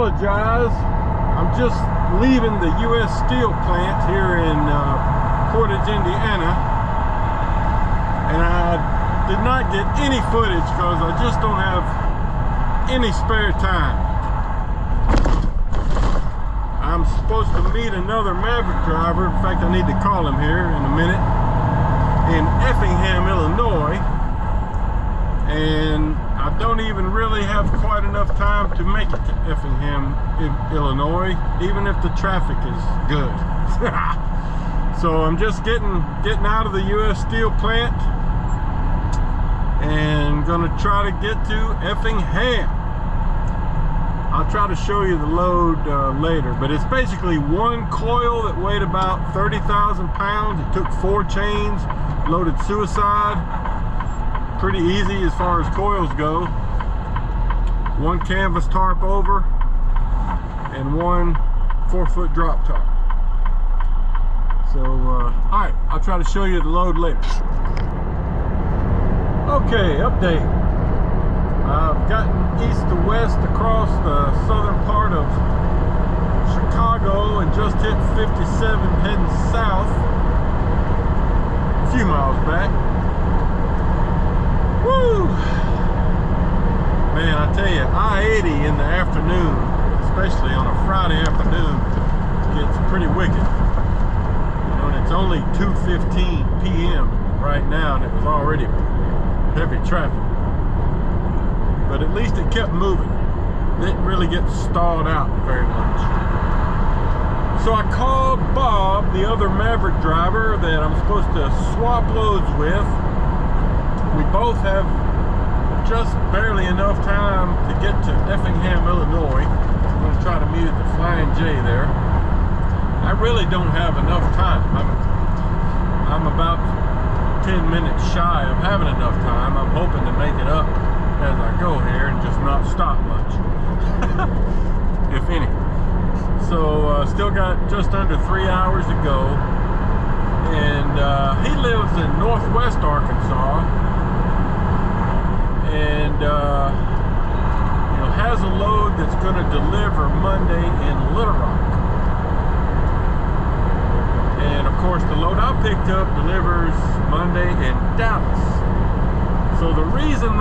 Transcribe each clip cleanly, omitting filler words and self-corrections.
apologize. I'm just leaving the U.S. Steel plant here in Portage, Indiana, and I did not get any footage because I just don't have any spare time. I'm supposed to meet another Maverick driver. In fact, I need to call him here in a minute, in Effingham, Illinois, and I don't even really have quite enough time to make it to Effingham, Illinois, even if the traffic is good. So I'm just getting out of the U.S. Steel plant and gonna try to get to Effingham. I'll try to show you the load later, but it's basically one coil that weighed about 30,000 pounds. It took 4 chains, loaded suicide. Pretty easy as far as coils go. 1 canvas tarp over and 1 4-foot drop top. So, all right, I'll try to show you the load later. Okay, update. I've gotten east to west across the southern part of Chicago and just hit 57 heading south. A few miles back. Woo! Man, I tell you, I-80 in the afternoon, especially on a Friday afternoon, gets pretty wicked. You know, and it's only 2:15 p.m. right now, and it was already heavy traffic. But at least it kept moving. Didn't really get stalled out very much. So I called Bob, the other Maverick driver that I'm supposed to swap loads with. We both have just barely enough time to get to Effingham, Illinois. I'm going to try to meet at the Flying J there. I really don't have enough time. I'm about 10 minutes shy of having enough time. I'm hoping to make it up as I go here and just not stop much, if any. So still got just under 3 hours to go, and he lives in northwest Arkansas, and you know, has a load that's going to deliver Monday in Little Rock. And of course the load I picked up delivers Monday in Dallas. So the reason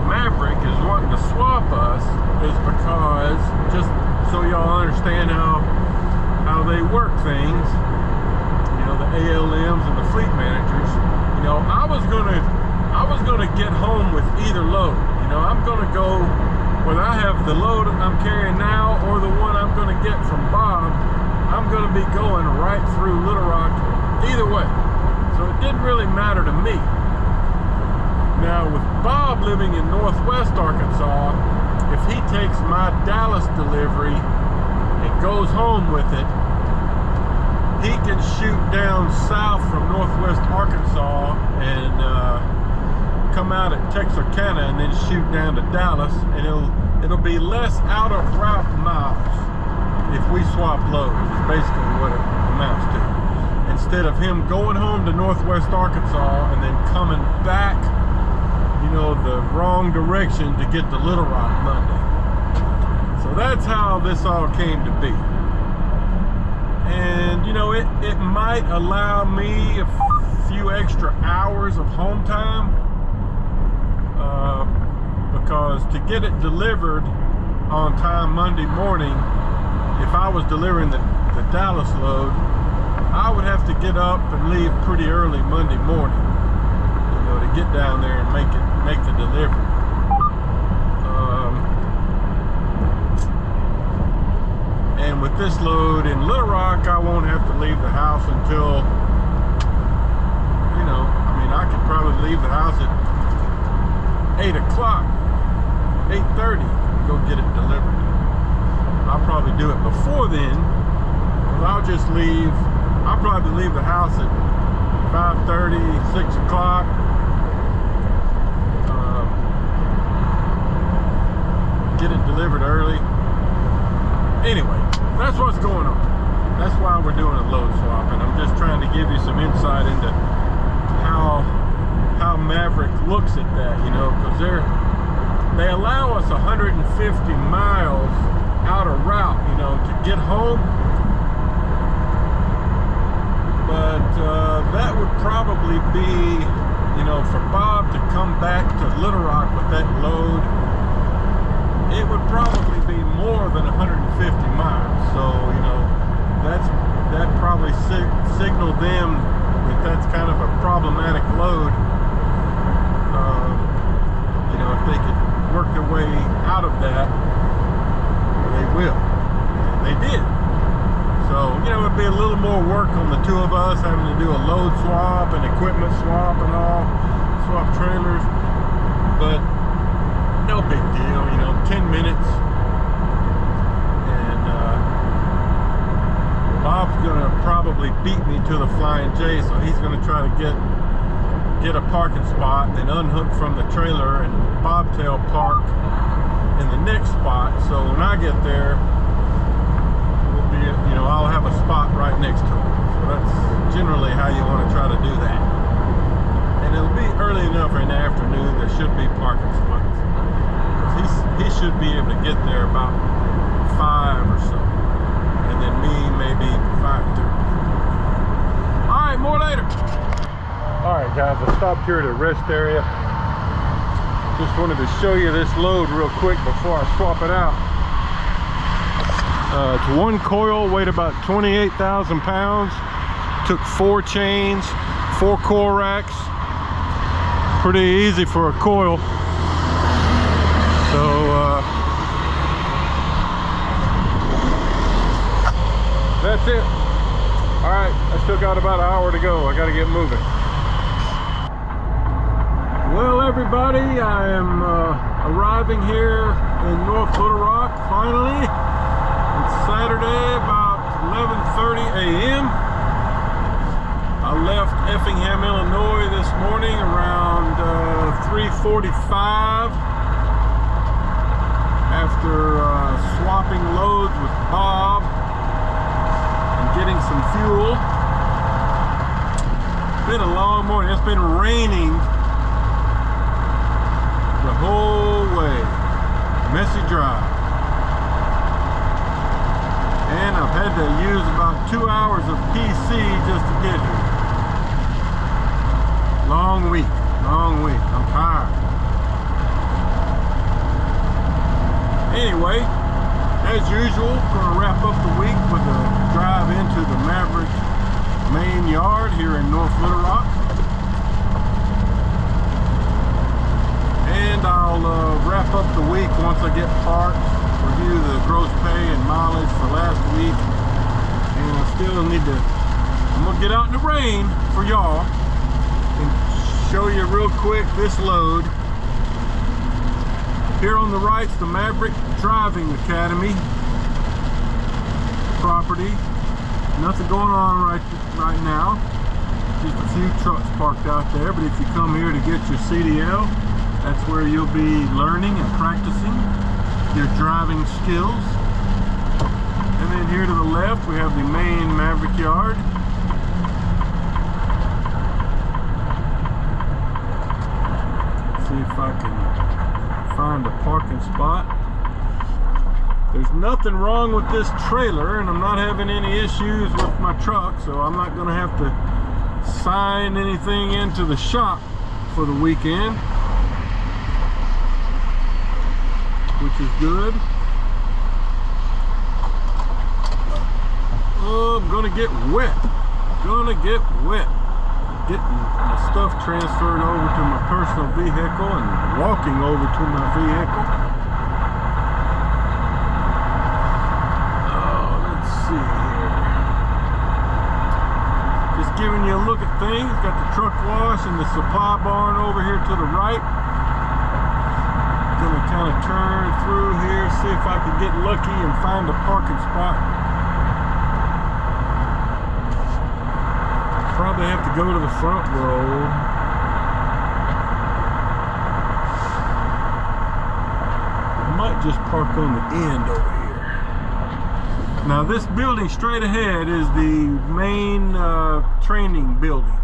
Maverick is wanting to swap us is because, just so y'all understand how they work things, you know, the ALMs and the fleet managers, you know, I was gonna get home with either load. You know, I'm gonna go, whether I have the load I'm carrying now or the one I'm gonna get from Bob, I'm gonna be going right through Little Rock either way. So it didn't really matter to me. Now with Bob living in northwest Arkansas, if he takes my Dallas delivery and goes home with it, he can shoot down south from northwest Arkansas and come out at Texarkana and then shoot down to Dallas, and it'll be less out of route miles if we swap loads, is basically what it amounts to. Instead of him going home to northwest Arkansas and then coming back, you know, the wrong direction to get to Little Rock Monday. So that's how this all came to be. And you know, it might allow me a few extra hours of home time, because to get it delivered on time Monday morning, if I was delivering the Dallas load, I would have to get up and leave pretty early Monday morning, you know, to get down there and make the delivery. And with this load in Little Rock, I won't have to leave the house until, you know, I mean, I could probably leave the house at 8 o'clock, 8:30, and go get it delivered. I'll probably do it before then. I'll probably leave the house at 5:30, 6 o'clock. Get it delivered early. Anyway, that's what's going on. That's why we're doing a load swap, and I'm just trying to give you some insight into how Maverick looks at that, you know, because they allow us 150 miles out a route, you know, to get home. But that would probably be, you know, for Bob to come back to Little Rock with that load, it would probably be more than 150 miles. So, you know, that probably signaled them that that's kind of a problematic load. You know, if they could work their way out of that, they will. And they did. So, you know, it'd be a little more work on the two of us, having to do a load swap and equipment swap and all, swap trailers. But no big deal, you know, 10 minutes. And Bob's gonna probably beat me to the Flying J, so he's gonna try to get a parking spot, then unhook from the trailer and bobtail park in the next spot. So when I get there, we'll be, you know, I'll have a spot right next to him. So that's generally how you want to try to do that. And it'll be early enough in the afternoon, there should be parking spots. He should be able to get there about 5 or so. And then me, maybe 5:30. All right, more later. All right, guys, I stopped here at a rest area. Just wanted to show you this load real quick before I swap it out. It's one coil, weighed about 28,000 pounds. Took 4 chains, 4 coil racks. Pretty easy for a coil. So, that's it. All right, I still got about an hour to go. I got to get moving. Well, everybody, I am arriving here in North Little Rock, finally. It's Saturday, about 11:30 a.m. I left Effingham, Illinois this morning around 3:45 after swapping loads with Bob and getting some fuel. It's been a long morning. It's been raining the whole way. Messy drive. And I've had to use about 2 hours of PC just to get here. Long week, long week. I'm tired. Anyway, as usual, gonna wrap up the week with a drive into the Maverick main yard here in North Little Rock. And I'll wrap up the week once I get parked, review the gross pay and mileage for last week. And I still need to, I'm gonna get out in the rain for y'all and show you real quick this load. Here on the right's the Maverick Driving Academy property. Nothing going on right now. Just a few trucks parked out there, but if you come here to get your CDL, that's where you'll be learning and practicing your driving skills. And then here to the left, we have the main Maverick yard. See if I can find a parking spot. There's nothing wrong with this trailer, and I'm not having any issues with my truck, so I'm not going to have to sign anything into the shop for the weekend, which is good. Oh, I'm gonna get wet. Getting my stuff transferred over to my personal vehicle and walking over to my vehicle. Oh, let's see here. Just giving you a look at things. Got the truck wash and the supply barn over here to the right. Gonna kind of turn through here, see if I can get lucky and find a parking spot. Probably have to go to the front row. I might just park on the end over here. Now this building straight ahead is the main training building.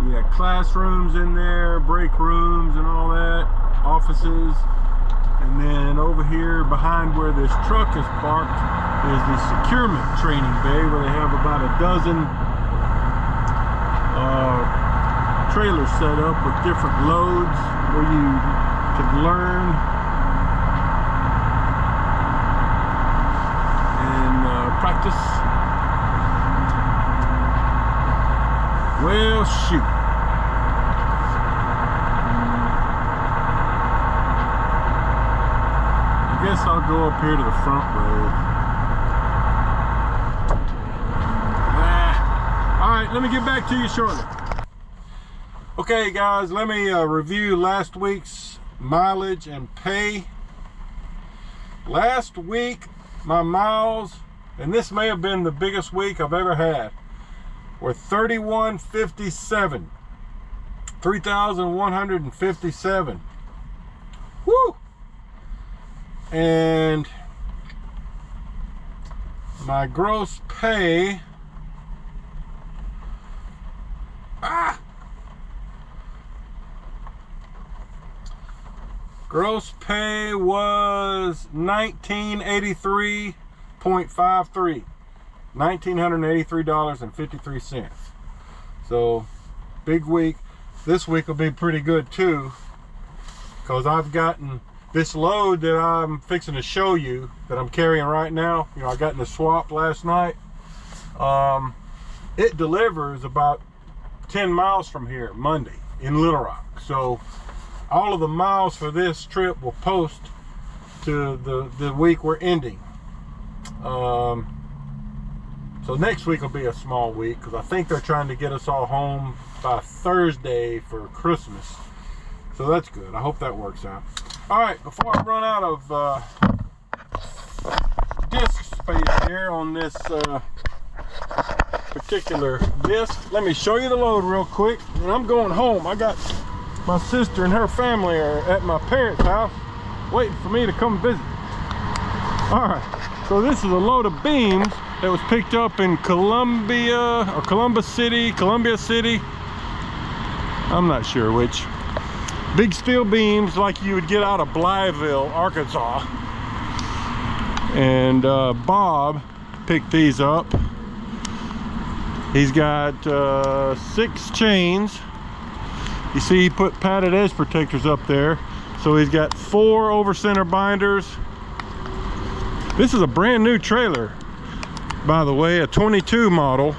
You got classrooms in there, break rooms and all that. Offices. And then over here behind where this truck is parked is the securement training bay, where they have about a dozen trailers set up with different loads where you can learn and practice. Well, shoot. I guess I'll go up here to the front road. All right, let me get back to you shortly. Okay guys, let me review last week's mileage and pay. Last week, my miles, and this may have been the biggest week I've ever had, were 3,157. 3,157. Woo! And my gross pay, gross pay was $1,983.53. $1,983.53. So big week. This week will be pretty good too, because I've gotten this load that I'm fixing to show you that I'm carrying right now. You know, I got in the swap last night. It delivers about 10 miles from here Monday in Little Rock. So all of the miles for this trip will post to the week we're ending. So next week will be a small week, because I think they're trying to get us all home by Thursday for Christmas. So that's good. I hope that works out. All right, before I run out of disc space here on this particular disc, let me show you the load real quick. And I'm going home. I got my sister and her family are at my parents' house waiting for me to come visit. All right, so this is a load of beams that was picked up in Columbia City. I'm not sure which. Big steel beams like you would get out of Blytheville, Arkansas. And Bob picked these up. He's got 6 chains. You see he put padded edge protectors up there. So he's got 4 over center binders. This is a brand new trailer, by the way, a 22 model.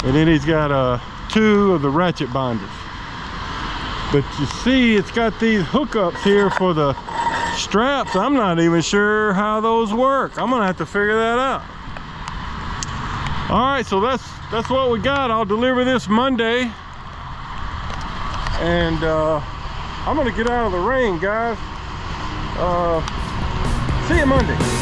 And then he's got 2 of the ratchet binders. But you see, it's got these hookups here for the straps. I'm not even sure how those work. I'm gonna have to figure that out. All right, so that's what we got. I'll deliver this Monday, and I'm gonna get out of the rain, guys. See you Monday.